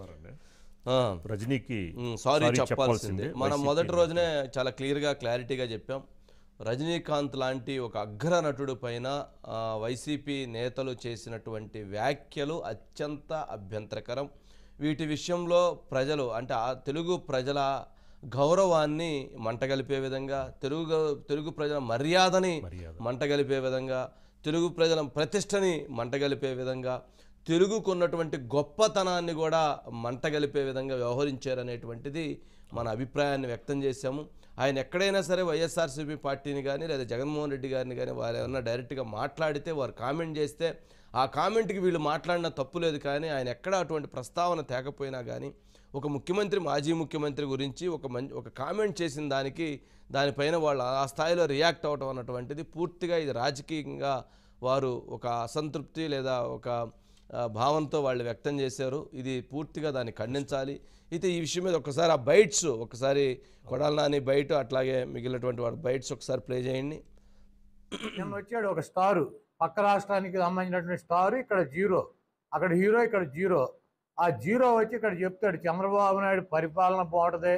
అంటున్నారండి రజనీకి సారీ చెప్పాల్సిందే. చెప్పాల్సిందే మనం మొదటి వైసీపీ రోజునే చాలా క్లియర్గా క్లారిటీగా చెప్పాం. రజనీకాంత్ లాంటి ఒక అగ్ర నటుడు పైన వైసీపీ నేతలు చేసినటువంటి వ్యాఖ్యలు అత్యంత అభ్యంతరకరం. వీటి విషయంలో ప్రజలు అంటే ఆ తెలుగు ప్రజల గౌరవాన్ని మంటగలిపే విధంగా, తెలుగు ప్రజల మర్యాదని మంటగలిపే విధంగా, తెలుగు ప్రజల ప్రతిష్టని మంటగలిపే విధంగా, తెలుగుకున్నటువంటి గొప్పతనాన్ని కూడా మంటగలిపే విధంగా వ్యవహరించారనేటువంటిది మన అభిప్రాయాన్ని వ్యక్తం చేశాము. ఆయన ఎక్కడైనా సరే వైఎస్ఆర్సీపీ పార్టీని కానీ లేదా జగన్మోహన్ రెడ్డి గారిని కానీ వారు ఏమన్నా డైరెక్ట్గా మాట్లాడితే, వారు కామెంట్ చేస్తే ఆ కామెంట్కి వీళ్ళు మాట్లాడిన తప్పు లేదు. కానీ ఆయన ఎక్కడ అటువంటి ప్రస్తావన తేకపోయినా కానీ ఒక ముఖ్యమంత్రి, మాజీ ముఖ్యమంత్రి గురించి ఒక కామెంట్ చేసిన దానిపైన వాళ్ళు ఆ స్థాయిలో రియాక్ట్ అవ్వటం అన్నటువంటిది పూర్తిగా ఇది రాజకీయంగా వారు ఒక అసంతృప్తి లేదా ఒక భావంతో వాళ్ళు వ్యక్తం చేశారు. ఇది పూర్తిగా దాన్ని ఖండించాలి. అయితే ఈ విషయం మీద ఒకసారి ఆ బైట్స్ ఒకసారి కొడాలి నాని బయట అట్లాగే మిగిలినటువంటి వాడు బైట్స్ ఒకసారి ప్లే చేయండి. నిన్న వచ్చాడు ఒక స్టారు, పక్క రాష్ట్రానికి సంబంధించినటువంటి స్టారు, ఇక్కడ జీరో, అక్కడ హీరో, ఇక్కడ జీరో. ఆ జీరో వచ్చి ఇక్కడ చెప్తాడు చంద్రబాబు నాయుడు పరిపాలన బాగుంటుంది,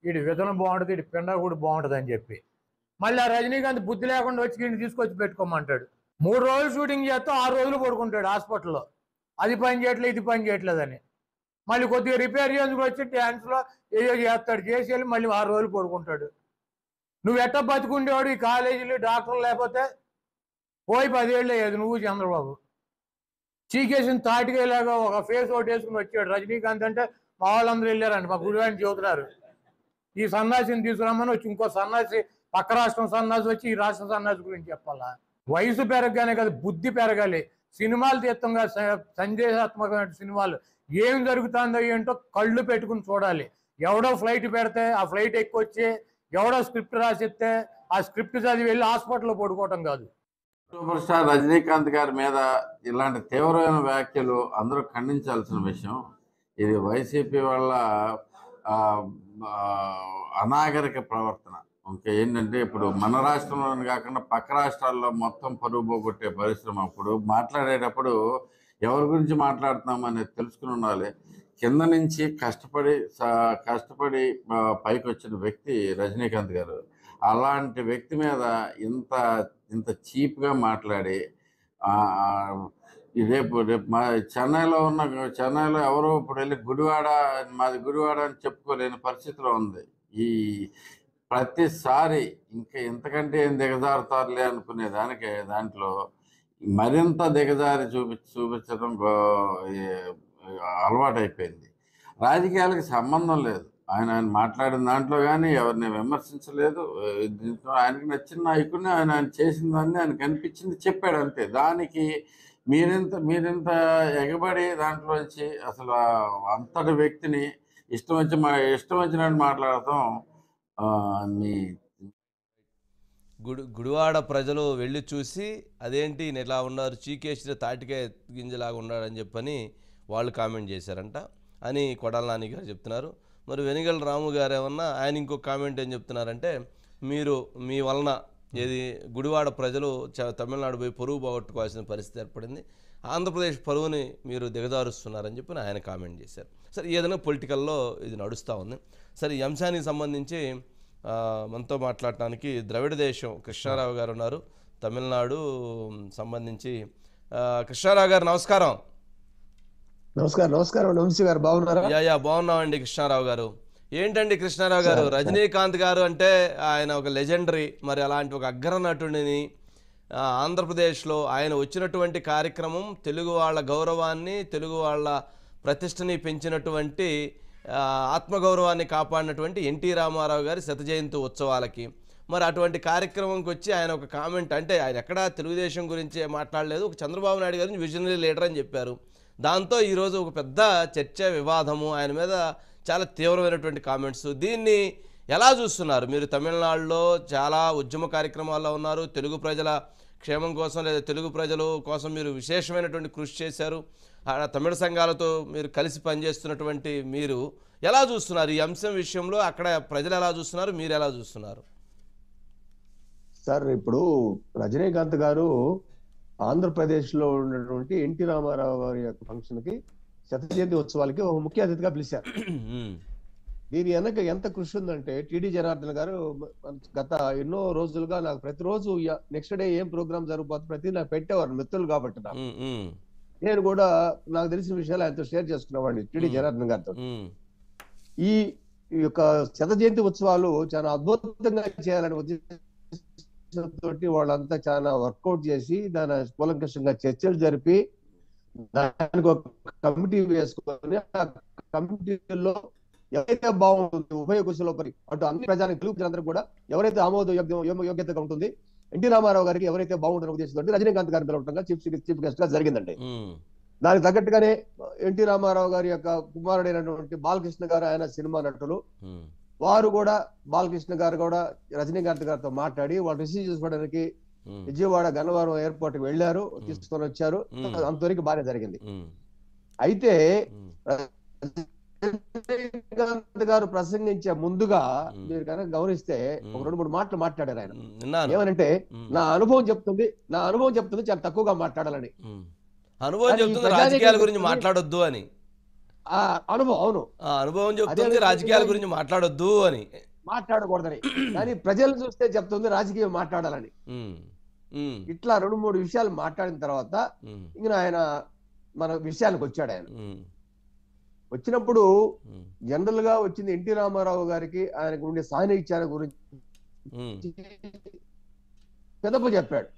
వీడి విధన బాగుంటుంది, వీడి పిండగుడు బాగుంటుంది అని చెప్పి. మళ్ళీ ఆ రజనీకాంత్ బుద్ధి లేకుండా వచ్చి వీడిని తీసుకొచ్చి పెట్టుకోమంటాడు. 3 రోజులు షూటింగ్ చేస్తే 6 రోజులు పడుకుంటాడు హాస్పిటల్లో. అది పని చేయట్లేదు, ఇది పని చేయట్లేదని. మళ్ళీ కొద్దిగా రిపేర్ చేసుకు వచ్చి డ్యాన్స్లో ఏదో చేస్తాడు, చేసి వెళ్ళి మళ్ళీ 6 రోజులు పడుకుంటాడు. నువ్వు ఎట్ట బతుకుండేవాడు ఈ కాలేజీలు డాక్టర్లు లేకపోతే? పోయి 10 ఏళ్ళు అయ్యేది నువ్వు చంద్రబాబు. చీకేసిన తాటికేలాగా ఒక ఫేస్ ఒకటి వేసుకుని వచ్చాడు రజనీకాంత్. అంటే మా వాళ్ళందరూ వెళ్ళారండి, మా గుడివాడిని చెబుతున్నారు. ఈ సన్నాసిని తీసుకురామని వచ్చి ఇంకో సన్నాసి, పక్క రాష్ట్రం సన్నాసి వచ్చి ఈ రాష్ట్ర సన్నాసి గురించి చెప్పాలా? వయసు పెరగగానే కదా బుద్ధి పెరగాలి. సినిమాలు తీర్థంగా సందేశాత్మకమైన సినిమాలు ఏం జరుగుతుందో ఏంటో కళ్ళు పెట్టుకుని చూడాలి. ఎవడో ఫ్లైట్ పెడితే ఆ ఫ్లైట్ ఎక్కువచ్చి, ఎవడో స్క్రిప్ట్ రాసిస్తే ఆ స్క్రిప్ట్ చదివి వెళ్ళి హాస్పిటల్లో పడుకోవటం కాదు. సూపర్ స్టార్ రజనీకాంత్ గారి మీద ఇలాంటి తీవ్రమైన వ్యాఖ్యలు అందరూ ఖండించాల్సిన విషయం. ఇది వైసీపీ వాళ్ళ అనాగరిక ప్రవర్తన. ఇంకా ఏంటంటే ఇప్పుడు మన రాష్ట్రంలోనే కాకుండా పక్క రాష్ట్రాల్లో మొత్తం పరుగు పోగొట్టే పరిశ్రమ. అప్పుడు మాట్లాడేటప్పుడు ఎవరి గురించి మాట్లాడుతున్నాం అనేది తెలుసుకుని ఉండాలి. కింద నుంచి కష్టపడి పైకి వచ్చిన వ్యక్తి రజనీకాంత్ గారు. అలాంటి వ్యక్తి మీద ఇంత చీప్గా మాట్లాడి రేపు మా చెన్నైలో ఎవరో ఇప్పుడు వెళ్ళి మాది గుడివాడ అని చెప్పుకోలేని పరిస్థితిలో ఉంది. ఈ ప్రతిసారి ఇంకా ఇంతకంటే ఏం దిగజారుతారులే అనుకునే దాంట్లో మరింత దిగజారి చూపించడం అలవాటైపోయింది. రాజకీయాలకు సంబంధం లేదు. ఆయన మాట్లాడిన దాంట్లో కానీ ఎవరిని విమర్శించలేదు. దీంట్లో ఆయనకి నచ్చిన నాయకుడిని ఆయన చేసిన దాన్ని ఆయనకు అనిపించింది చెప్పాడు అంతే. దానికి మీరింత ఎగబడి దాంట్లోంచి అసలు అంతటి వ్యక్తిని ఇష్టం వచ్చినట్టు మాట్లాడటం మీ గుడివాడ ప్రజలు వెళ్ళి చూసి అదేంటి ఈయన ఇలా ఉన్నారు, చీకేసిన తాటికాయ గింజలాగా ఉన్నాడని చెప్పని వాళ్ళు కామెంట్ చేశారంట అని కొడాలి నాని గారు చెప్తున్నారు. మరి వెనిగల రాము గారు ఏమన్నా ఆయన ఇంకో కామెంట్ ఏం చెప్తున్నారంటే, మీ వలన ఏది గుడివాడ ప్రజలు తమిళనాడు పోయి పరువు పోగొట్టుకోవాల్సిన పరిస్థితి ఏర్పడింది, ఆంధ్రప్రదేశ్ పరువుని మీరు దిగజారుస్తున్నారని చెప్పి ఆయన కామెంట్ చేశారు. సరే, ఏదైనా పొలిటికల్లో ఇది నడుస్తూ ఉంది. సరే, ఈ అంశానికి సంబంధించి మనతో మాట్లాడటానికి ద్రవిడ దేశం కృష్ణారావు గారు ఉన్నారు, తమిళనాడు సంబంధించి. కృష్ణారావు గారు నమస్కారం. నమస్కారం వంశీ గారు, బాగున్నారా? యా బాగున్నామండి కృష్ణారావు గారు. ఏంటండి కృష్ణారావు గారు, రజనీకాంత్ గారు అంటే ఆయన ఒక లెజెండరీ, మరి అలాంటి ఒక అగ్ర నటుడిని ఆంధ్రప్రదేశ్లో ఆయన వచ్చినటువంటి కార్యక్రమం తెలుగు వాళ్ళ గౌరవాన్ని, తెలుగు వాళ్ళ ప్రతిష్టని పెంచినటువంటి, ఆత్మగౌరవాన్ని కాపాడినటువంటి ఎన్టీ రామారావు గారి 100వ జయంతి ఉత్సవాలకి మరి అటువంటి కార్యక్రమంకి వచ్చి ఆయన ఒక కామెంట్, అంటే ఆయన ఎక్కడా తెలుగుదేశం గురించి మాట్లాడలేదు, ఒక చంద్రబాబు నాయుడు గారిని విజనరీ లీడర్ అని చెప్పారు. దాంతో ఈరోజు ఒక పెద్ద చర్చ, వివాదము, ఆయన మీద చాలా తీవ్రమైనటువంటి కామెంట్స్. దీన్ని ఎలా చూస్తున్నారు మీరు? తమిళనాడులో చాలా ఉద్యమ కార్యక్రమాల్లో ఉన్నారు, తెలుగు ప్రజల క్షేమం కోసం లేదా తెలుగు ప్రజల కోసం మీరు విశేషమైనటువంటి కృషి చేశారు. తమిళ సంఘాలతో మీరు కలిసి పనిచేస్తున్నటువంటి మీరు ఎలా చూస్తున్నారు ఈ అంశం విషయంలో? అక్కడ ప్రజలు ఎలా చూస్తున్నారు, మీరు ఎలా చూస్తున్నారు? సార్, ఇప్పుడు రజనీకాంత్ గారు ఆంధ్రప్రదేశ్లో ఉన్నటువంటి ఎన్టీ రామారావు గారి యొక్క ఫంక్షన్కి శత జయంతి ఉత్సవాలకి ఒక ముఖ్య అతిథిగా పిలిచారు. దీని వెనక ఎంత కృషి ఉందంటే టిడి జనార్దన్ గారు గత ఎన్నో రోజులుగా నాకు ప్రతిరోజు నెక్స్ట్ డే ఏం ప్రోగ్రామ్ జరగబోతుంది ప్రతి నాకు పెట్టేవారు మిత్రులు కాబట్టి నాకు నేను కూడా నాకు తెలిసిన విషయాలు ఆయనతో షేర్ చేసుకునేవాడిని టిడి జనార్దన్ గారితో. ఈ యొక్క శత జయంతి ఉత్సవాలు చాలా అద్భుతంగా చేయాలని ఉద్దేశంతో వాళ్ళంతా చాలా వర్కౌట్ చేసి దాని కూలంకషంగా చర్చలు జరిపి దానికి ఒక కమిటీ వేసుకొని ఆ కమిటీలో ఎవరైతే బాగుంటుంది ఉభయ కుశలోపరి అటు అన్ని ప్రజలందరూ కూడా ఎవరైతే యోగ్యతగా ఉంటుంది ఎన్టీ రామారావు గారికి ఎవరైతే బాగుంటున్న ఉద్దేశంతో రజనీకాంత్ గారిని పిలవటంగా చీఫ్ గెస్ట్ గా జరిగిందండి. దానికి తగ్గట్టుగానే ఎన్టీ రామారావు గారి యొక్క కుమారుడైనటువంటి బాలకృష్ణ గారు ఆయన సినిమా నటులు వారు కూడా బాలకృష్ణ గారు కూడా రజనీకాంత్ గారితో మాట్లాడి వాళ్ళు రిసీవ్ చేసుకోవడానికి విజయవాడ గన్నవరం ఎయిర్పోర్ట్ కి వెళ్ళారు, తీసుకొని వచ్చారు. అంతవరకు బాగానే జరిగింది. అయితే రజనీకాంత్ గారు ప్రసంగించే ముందుగా మీరు కనుక గమనిస్తే ఒక 2-3 మాటలు మాట్లాడారు ఆయన. ఏమనంటే నా అనుభవం చెప్తుంది చాలా తక్కువగా మాట్లాడాలని. అనుభవం చెప్తుంది రాజకీయాల గురించి మాట్లాడొద్దు అని. అనుభవం అవును అనుభవం చెప్తుంది రాజకీయాల గురించి మాట్లాడొద్దు అని, మాట్లాడకూడదని. కానీ ప్రజలు చూస్తే చెప్తుంది రాజకీయం మాట్లాడాలని. ఇట్లా 2-3 విషయాలు మాట్లాడిన తర్వాత ఇంక ఆయన మన విషయానికి వచ్చాడు. ఆయన వచ్చినప్పుడు జనరల్ గా వచ్చింది ఎన్టీ రామారావు గారికి ఆయనకు ఉండే సాన్నిహిత్యాల గురించి పెదపు చెప్పాడు.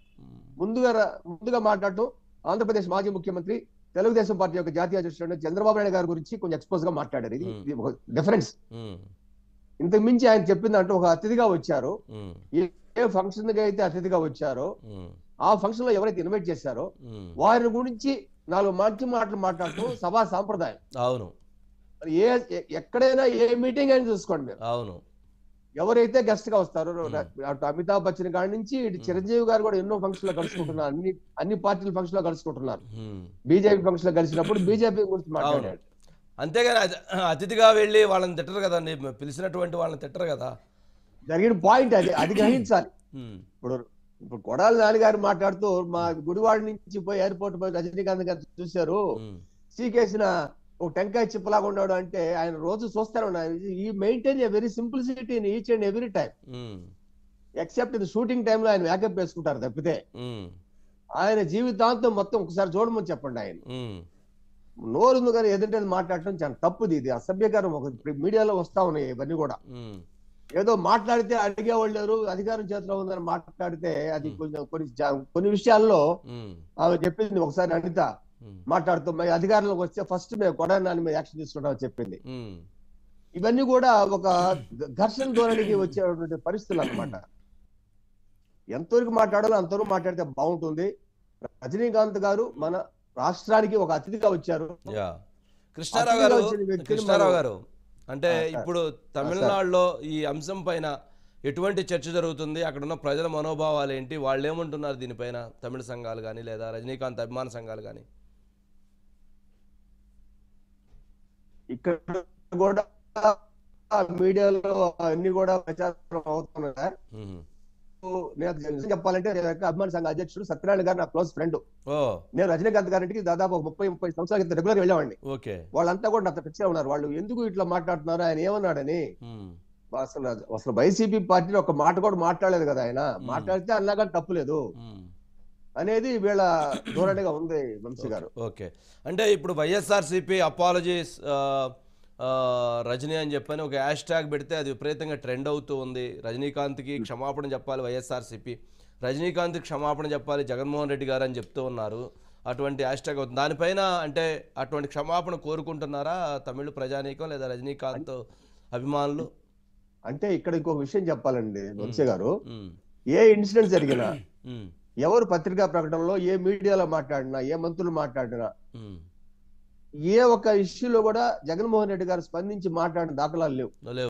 ముందుగా మాట్లాడటం ఆంధ్రప్రదేశ్ మాజీ ముఖ్యమంత్రి తెలుగుదేశం పార్టీ యొక్క జాతీయ అధ్యక్షుడు చంద్రబాబు నాయుడు గారి గురించి కొంచెం ఎక్స్పోజ్ గా మాట్లాడారు. ఇది డిఫరెన్స్. ఇంతకు మించి ఆయన చెప్పిందంటే ఒక అతిథిగా వచ్చారు, ఏ ఫంక్షన్ కి అయితే అతిథిగా వచ్చారో ఆ ఫంక్షన్ లో ఎవరైతే ఇన్వైట్ చేశారో వారి గురించి 4 మంచి మాటలు మాట్లాడటం సభా సాంప్రదాయం. అవును. ఎక్కడైనా ఏ మీటింగ్ అయినా చూసుకోండి మీరు. అవును. ఎవరైతే గెస్ట్ గా వస్తారో అటు అమితాబ్ బచ్చన్ కాడి నుంచి ఇటు చిరంజీవి గారు కూడా ఎన్నో ఫంక్షన్ లో కలుసుకుంటున్నారు, అన్ని పార్టీల ఫంక్షన్ లో కలుసుకుంటున్నారు. బీజేపీ ఫంక్షన్ లో కలిసినప్పుడు బీజేపీ గురించి మాట్లాడాడు. అంతేగాని అతిథిగా వెళ్ళి వాళ్ళని తిట్టరు కదా, పిలిచినటువంటి వాళ్ళని తిట్టరు కదా. జరిగిన పాయింట్ అది గ్రహించాలి. ఇప్పుడు కొడాలి నాని గారు మాట్లాడుతూ మా గుడివాడ నుంచి పోయి ఎయిర్పోర్ట్ పోయి రజనీకాంత్ గారు చూశారు, సీకేసిన ఒక టెంకాయ చిప్పలాగా ఉన్నాడు అంటే ఆయన రోజు చూస్తారు. ఈ maintain a very simplicity in each and every time except ఇది షూటింగ్ టైంలో ఆయన మేకప్ వేసుకుంటారు తప్పితే ఆయన జీవితాంతం మొత్తం ఒకసారి చూడమని చెప్పండి. ఆయన నోరుంది కానీ ఎదుంటే మాట్లాడటం చాలా తప్పుది, ఇది అసభ్యకరం. ఒక మీడియాలో వస్తా ఉన్నాయి ఇవన్నీ కూడా. ఏదో మాట్లాడితే అడిగేవాళ్ళు లేరు, అధికారం చేతిలో ఉందని మాట్లాడితే అది కొన్ని విషయాల్లో ఆమె చెప్పింది. ఒకసారి అనిత మాట్లాడుతూ అధికారంలోకి వస్తే ఫస్ట్ మేము కొడాలి నాని మీద యాక్షన్ తీసుకుంటామని చెప్పింది. ఇవన్నీ కూడా ఒక ఘర్షణ ధోరణికి వచ్చేటువంటి పరిస్థితులు అన్నమాట. ఎంతవరకు మాట్లాడాలో అంతవరకు మాట్లాడితే బాగుంటుంది. రజనీకాంత్ గారు మన రాష్ట్రానికి ఒక అతిథిగా వచ్చారు. కృష్ణారావు గారు అంటే ఇప్పుడు తమిళనాడులో ఈ అంశం పైన ఎటువంటి చర్చ జరుగుతుంది, అక్కడ ఉన్న ప్రజల మనోభావాలు ఏంటి, వాళ్ళు ఏమంటున్నారు దీనిపైన, తమిళ సంఘాలు కానీ లేదా రజనీకాంత్ అభిమాన సంఘాలు కానీ? ఇక్కడ కూడా మీడియాలో అన్ని కూడా ప్రచారం అవుతున్నాయి సార్. నేను చెప్పాలంటే అభిమాన సంఘ అధ్యక్షుడు సత్యనారాయణ గారు నా క్లోజ్ ఫ్రెండ్. నేను రజనీకాంత్ గారికి దాదాపు 30-30 సంవత్సరాల క్రితం రెగ్యులర్ వెళ్ళామండి. వాళ్ళంతా కూడా నాతో టచ్లో ఉన్నారు. వాళ్ళు ఎందుకు ఇట్లా మాట్లాడుతున్నారు, ఆయన ఏమన్నాడని. అసలు వైసీపీ పార్టీలో ఒక మాట కూడా మాట్లాడలేదు కదా ఆయన. మాట్లాడితే అన్నాగా తప్పులేదు అనేది వీళ్ళ ధోరణిగా ఉంది వంశీ గారు. ఓకే, అంటే ఇప్పుడు వైఎస్ఆర్సీపీ అపాలజీస్ రజనీ అని చెప్పని ఒక హ్యాష్ ట్యాగ్ పెడితే అది విపరీతంగా ట్రెండ్ అవుతూ ఉంది. రజనీకాంత్కి క్షమాపణ చెప్పాలి వైఎస్ఆర్సీపీ, రజనీకాంత్కి క్షమాపణ చెప్పాలి జగన్మోహన్ రెడ్డి గారు అని చెప్తూ ఉన్నారు. అటువంటి హ్యాష్ ట్యాగ్ అవుతుంది. దానిపైన అంటే అటువంటి క్షమాపణ కోరుకుంటున్నారా తమిళ ప్రజానీకం లేదా రజనీకాంత్ అభిమానులు? అంటే ఇక్కడ ఇంకొక విషయం చెప్పాలండి వంశీ గారు, ఏ ఇన్సిడెంట్ జరిగినా, ఎవరు పత్రికా ప్రకటనలో, ఏ మీడియాలో మాట్లాడినా, ఏ మంత్రులు మాట్లాడినా, ఏ ఒక్క ఇష్యూలో కూడా జగన్మోహన్ రెడ్డి గారు స్పందించి మాట్లాడిన దాఖలాలు లేవు.